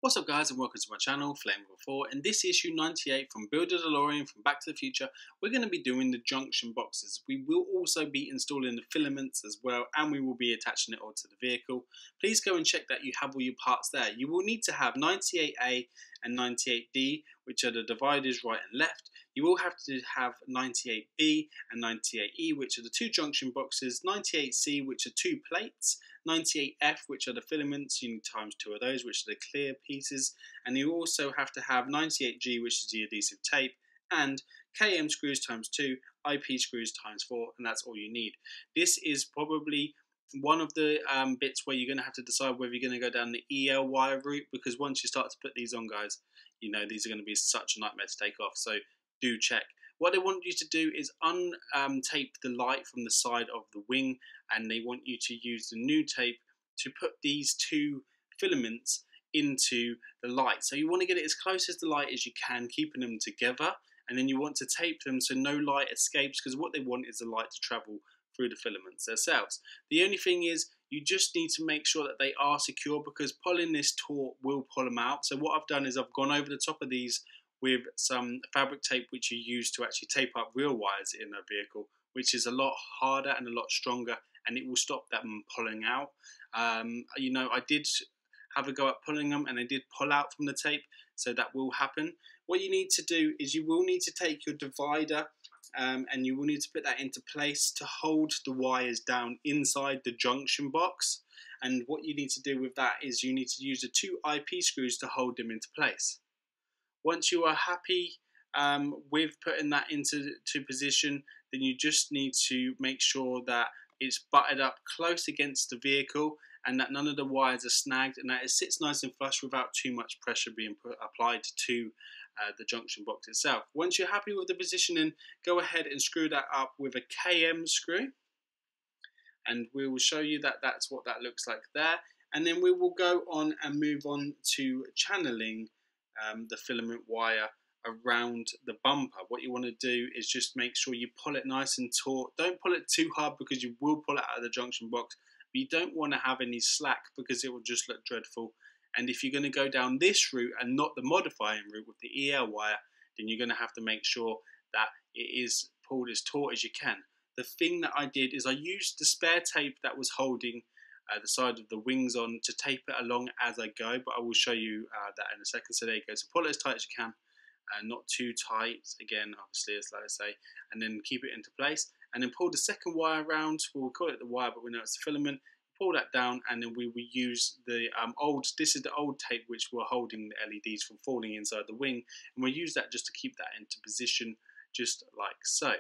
What's up guys and welcome to my channel, Flame4. In this issue 98 from Build a DeLorean from Back to the Future, we're going to be doing the junction boxes. We will also be installing the filaments as well, and we will be attaching it all to the vehicle. Please go and check that you have all your parts there. You will need to have 98A and 98D, which are the dividers right and left. You will have to have 98B and 98E, which are the two junction boxes, 98C, which are two plates, 98F, which are the filaments, you need times two of those, which are the clear pieces, and you also have to have 98G, which is the adhesive tape, and KM screws times 2, IP screws times 4, and that's all you need. This is probably one of the bits where you're going to have to decide whether you're going to go down the EL wire route, because once you start to put these on, guys, you know these are going to be such a nightmare to take off, so do check. What they want you to do is untape the light from the side of the wing, and they want you to use the new tape to put these two filaments into the light. So you want to get it as close as the light as you can, keeping them together, and then you want to tape them so no light escapes, because what they want is the light to travel through the filaments themselves. The only thing is you just need to make sure that they are secure, because pulling this taut will pull them out. So what I've done is I've gone over the top of these with some fabric tape which you use to actually tape up real wires in a vehicle, which is a lot harder and a lot stronger, and it will stop them pulling out. You know, I did have a go at pulling them, and they did pull out from the tape, so that will happen. What you need to do is you will need to take your divider and you will need to put that into place to hold the wires down inside the junction box. And what you need to do with that is you need to use the two IP screws to hold them into place. Once you are happy with putting that into position, then you just need to make sure that it's butted up close against the vehicle, and that none of the wires are snagged, and that it sits nice and flush without too much pressure being applied to the junction box itself. Once you're happy with the positioning, go ahead and screw that up with a KM screw, and we will show you that that's what that looks like there. And then we will go on and move on to channeling the filament wire around the bumper. What you want to do is just make sure you pull it nice and taut. Don't pull it too hard, because you will pull it out of the junction box, but you don't want to have any slack, because it will just look dreadful. And if you're going to go down this route and not the modifying route with the EL wire, then you're going to have to make sure that it is pulled as taut as you can. The thing that I did is I used the spare tape that was holding the side of the wings on to tape it along as I go, but I will show you that in a second. So there you go. So pull it as tight as you can, not too tight, again, obviously, as like I say, and then keep it into place. And then pull the second wire around. We'll call it the wire, but we know it's the filament. Pull that down, and then we will use the this is the old tape which we're holding the LEDs from falling inside the wing, and we'll use that just to keep that into position, just like so.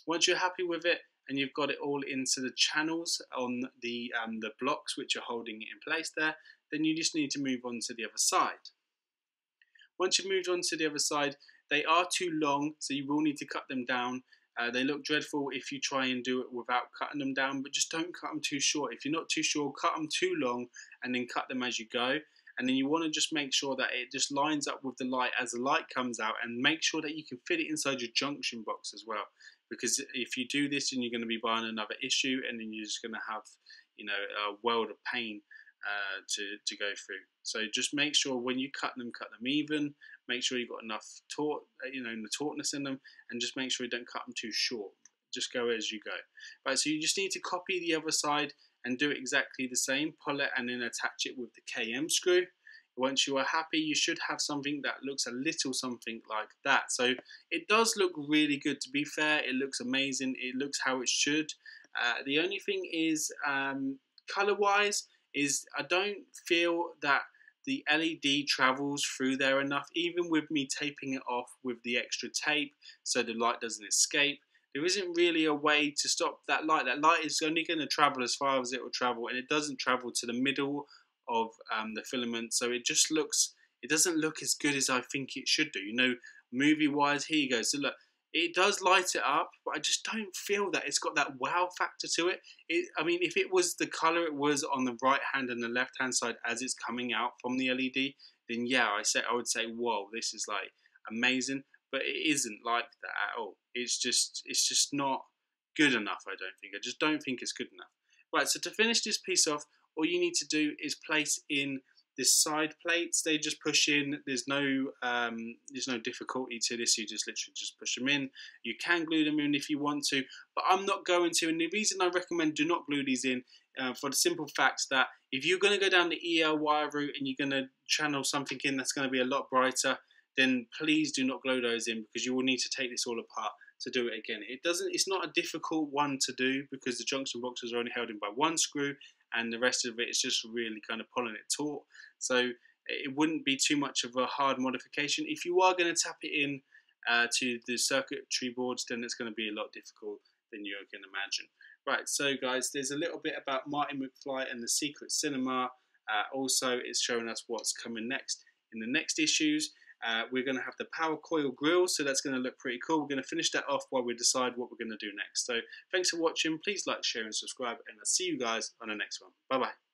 Once you're happy with it, and you've got it all into the channels on the blocks which are holding it in place there, then you just need to move on to the other side. Once you've moved on to the other side, they are too long, so you will need to cut them down. They look dreadful if you try and do it without cutting them down, but just don't cut them too short. If you're not too sure, cut them too long and then cut them as you go. And then you want to just make sure that it just lines up with the light as the light comes out, and make sure that you can fit it inside your junction box as well. Because if you do this, then you're going to be buying another issue, and then you're just going to have, you know, a world of pain to go through. So just make sure when you cut them even. Make sure you've got enough taut, you know, the tautness in them, and just make sure you don't cut them too short. Just go as you go. Right, so you just need to copy the other side and do it exactly the same. Pull it and then attach it with the KM screw. Once you are happy, you should have something that looks a little something like that. So it does look really good, to be fair. It looks amazing. It looks how it should. The only thing is, color-wise, is I don't feel that the LED travels through there enough, even with me taping it off with the extra tape so the light doesn't escape. There isn't really a way to stop that light. That light is only going to travel as far as it will travel, and it doesn't travel to the middle of the filament, so it just looks, it doesn't look as good as I think it should do. You know, movie-wise, here you go. So look, it does light it up, but I just don't feel that it's got that wow factor to it. I mean, if it was the colour it was on the right hand and the left hand side as it's coming out from the LED, then yeah, I would say, whoa, this is like amazing. But it isn't like that at all. It's just not good enough, I don't think. I just don't think it's good enough. Right, so to finish this piece off, all you need to do is place in This side plates, they just push in. There's no difficulty to this. You just literally just push them in. You can glue them in if you want to, but I'm not going to. And the reason I recommend do not glue these in, for the simple fact that if you're going to go down the EL wire route and you're going to channel something in that's going to be a lot brighter, then please do not glue those in, because you will need to take this all apart to do it again. It's not a difficult one to do, because the junction boxes are only held in by one screw, and the rest of it is just really kind of pulling it taut. So it wouldn't be too much of a hard modification. If you are going to tap it in to the circuitry boards, then it's going to be a lot difficult than you can imagine. Right, so guys, there's a little bit about Marty McFly and the Secret Cinema. Also, it's showing us what's coming next. In the next issues, we're going to have the power coil grill, so that's going to look pretty cool. We're going to finish that off while we decide what we're going to do next. So thanks for watching. Please like, share and subscribe, and I'll see you guys on the next one. Bye bye.